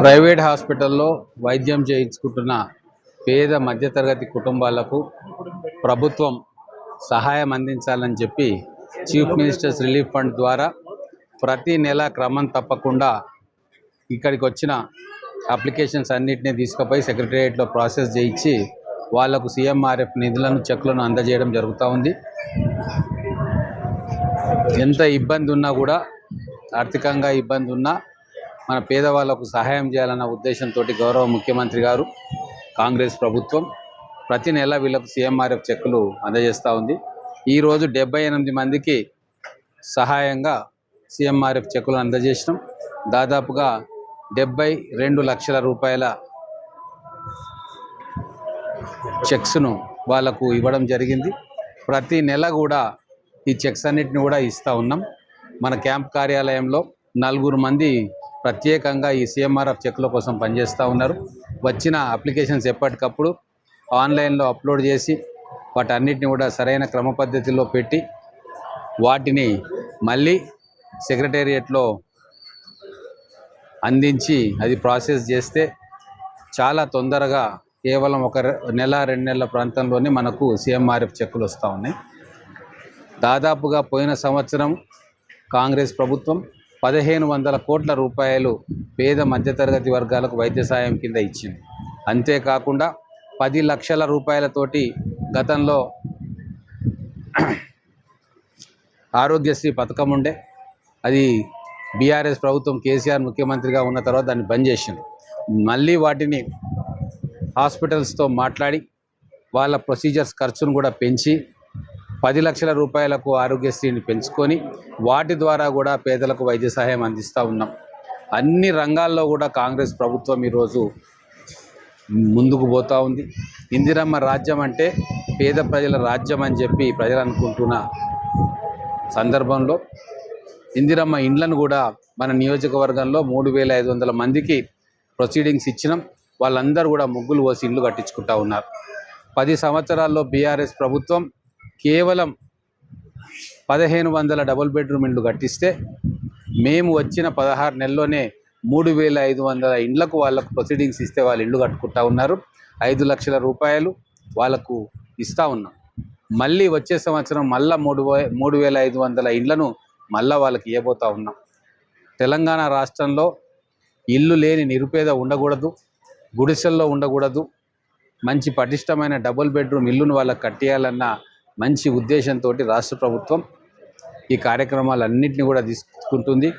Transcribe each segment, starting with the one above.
Private హాస్పిటల్లో వైద్యం చేయించుకుంటున్న పేద మధ్యతరగతి కుటుంబాలకు ప్రభుత్వం సహాయం అందించాలని చెప్పి చీఫ్ మినిస్టర్స్ రిలీఫ్ ఫండ్ ద్వారా ప్రతి నెల క్రమం తప్పకుండా ఇక్కడికి వచ్చిన అప్లికేషన్స్ అన్నిటిని తీసుకుపోయి సెక్రటేరియట్లో ప్రాసెస్ చేయించి వాళ్లకు సీఎంఆర్ఎఫ్ నిధులను చెక్లను అందజేయడం జరుగుతూ ఉంది. ఎంత ఇబ్బంది ఉన్నా కూడా, ఆర్థికంగా ఇబ్బంది ఉన్నా మన పేదవాళ్లకు సహాయం చేయాలన్న ఉద్దేశంతో గౌరవ ముఖ్యమంత్రి గారు కాంగ్రెస్ ప్రభుత్వం ప్రతి నెల వీళ్ళకు సీఎంఆర్ఎఫ్ చెక్కులు అందజేస్తూ ఉంది. ఈరోజు 78 మందికి సహాయంగా సీఎంఆర్ఎఫ్ చెక్కులు అందజేసినాం. దాదాపుగా 72 లక్షల రూపాయల చెక్స్ను వాళ్లకు ఇవ్వడం జరిగింది. ప్రతి నెల కూడా ఈ చెక్స్ అన్నిటిని కూడా ఇస్తూ ఉన్నాం. మన క్యాంప్ కార్యాలయంలో 4 మంది ప్రత్యేకంగా ఈ సీఎంఆర్ఎఫ్ చెక్ల కోసం పనిచేస్తూ ఉన్నారు. వచ్చిన అప్లికేషన్స్ ఎప్పటికప్పుడు ఆన్లైన్లో అప్లోడ్ చేసి వాటన్నిటిని కూడా సరైన క్రమ పద్ధతిలో పెట్టి వాటిని మళ్ళీ సెక్రటేరియట్లో అందించి అది ప్రాసెస్ చేస్తే చాలా తొందరగా కేవలం 1 నెల 2 నెలల ప్రాంతంలోనే మనకు సీఎంఆర్ఎఫ్ చెక్కులు వస్తూ ఉన్నాయి. దాదాపుగా పోయిన సంవత్సరం కాంగ్రెస్ ప్రభుత్వం 1500 కోట్ల రూపాయలు పేద మధ్యతరగతి వర్గాలకు వైద్య సాయం కింద ఇచ్చింది. అంతేకాకుండా 10 లక్షల రూపాయలతోటి గతంలో ఆరోగ్యశ్రీ పథకం ఉండే, అది బీఆర్ఎస్ ప్రభుత్వం కేసీఆర్ ముఖ్యమంత్రిగా ఉన్న తర్వాత దాన్ని బంద్ చేసింది. మళ్ళీ వాటిని హాస్పిటల్స్తో మాట్లాడి వాళ్ళ ప్రొసీజర్స్ ఖర్చును కూడా పెంచి 10 లక్షల రూపాయలకు ఆరోగ్యశ్రీని పెంచుకొని వాటి ద్వారా కూడా పేదలకు వైద్య సహాయం అందిస్తూ ఉన్నాం. అన్ని రంగాల్లో కూడా కాంగ్రెస్ ప్రభుత్వం ఈరోజు ముందుకు పోతూ ఉంది. ఇందిరమ్మ రాజ్యం అంటే పేద ప్రజల రాజ్యం అని చెప్పి ప్రజలు అనుకుంటున్న సందర్భంలో ఇందిరమ్మ ఇండ్లను కూడా మన నియోజకవర్గంలో 3500 మందికి ప్రొసీడింగ్స్ ఇచ్చినాం. వాళ్ళందరూ కూడా ముగ్గులు పోసి ఇండ్లు కట్టించుకుంటూ ఉన్నారు. 10 సంవత్సరాల్లో బీఆర్ఎస్ ప్రభుత్వం కేవలం 1500 డబుల్ బెడ్రూమ్ ఇండ్లు కట్టిస్తే మేము వచ్చిన 16 నెలల్లోనే 3500 ఇండ్లకు వాళ్ళకు ప్రొసీడింగ్స్ ఇస్తే వాళ్ళు ఇండ్లు కట్టుకుంటూ ఉన్నారు. 5 లక్షల రూపాయలు వాళ్ళకు ఇస్తూ ఉన్నాం. మళ్ళీ వచ్చే సంవత్సరం మళ్ళీ 3500 ఇండ్లను మళ్ళీ వాళ్ళకి ఇవ్వబోతూ ఉన్నాం. తెలంగాణ రాష్ట్రంలో ఇల్లు లేని నిరుపేద ఉండకూడదు, గుడిసెల్లో ఉండకూడదు. మంచి పటిష్టమైన డబుల్ బెడ్రూమ్ ఇల్లును వాళ్ళకి కట్టేయాలన్న మంచి ఉద్దేశంతో రాష్ట్ర ప్రభుత్వం ఈ కార్యక్రమాలన్నింటినీ కూడా తీసుకుంటుంది.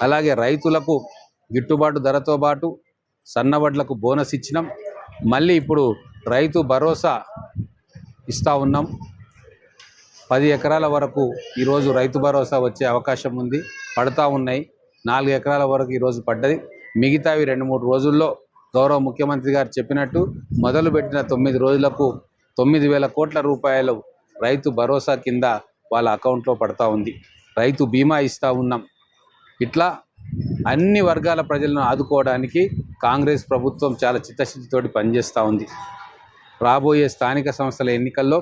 అలాగే రైతులకు గిట్టుబాటు ధరతో పాటు సన్నవడ్లకు బోనస్ ఇచ్చినాం. మళ్ళీ ఇప్పుడు రైతు భరోసా ఇస్తూ ఉన్నాం. 10 ఎకరాల వరకు ఈరోజు రైతు భరోసా వచ్చే అవకాశం ఉంది, పడతా ఉన్నాయి. 4 ఎకరాల వరకు ఈరోజు పడ్డది. మిగతావి 2-3 రోజుల్లో గౌరవ ముఖ్యమంత్రి గారు చెప్పినట్టు మొదలుపెట్టిన 9 రోజులకు 9000 కోట్ల రూపాయలు రైతు భరోసా కింద వాళ్ళ అకౌంట్లో పడతా ఉంది. రైతు బీమా ఇస్తూ ఉన్నాం. ఇట్లా అన్ని వర్గాల ప్రజలను ఆదుకోవడానికి కాంగ్రెస్ ప్రభుత్వం చాలా చిత్తశుద్ధితోటి పనిచేస్తూ ఉంది. రాబోయే స్థానిక సంస్థల ఎన్నికల్లో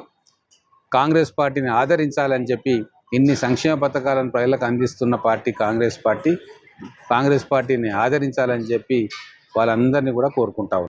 కాంగ్రెస్ పార్టీని ఆదరించాలని చెప్పి ఇన్ని సంక్షేమ పథకాలను ప్రజలకు అందిస్తున్న పార్టీ కాంగ్రెస్ పార్టీ. కాంగ్రెస్ పార్టీని ఆదరించాలని చెప్పి వాళ్ళందరినీ కూడా కోరుకుంటా ఉన్నాం.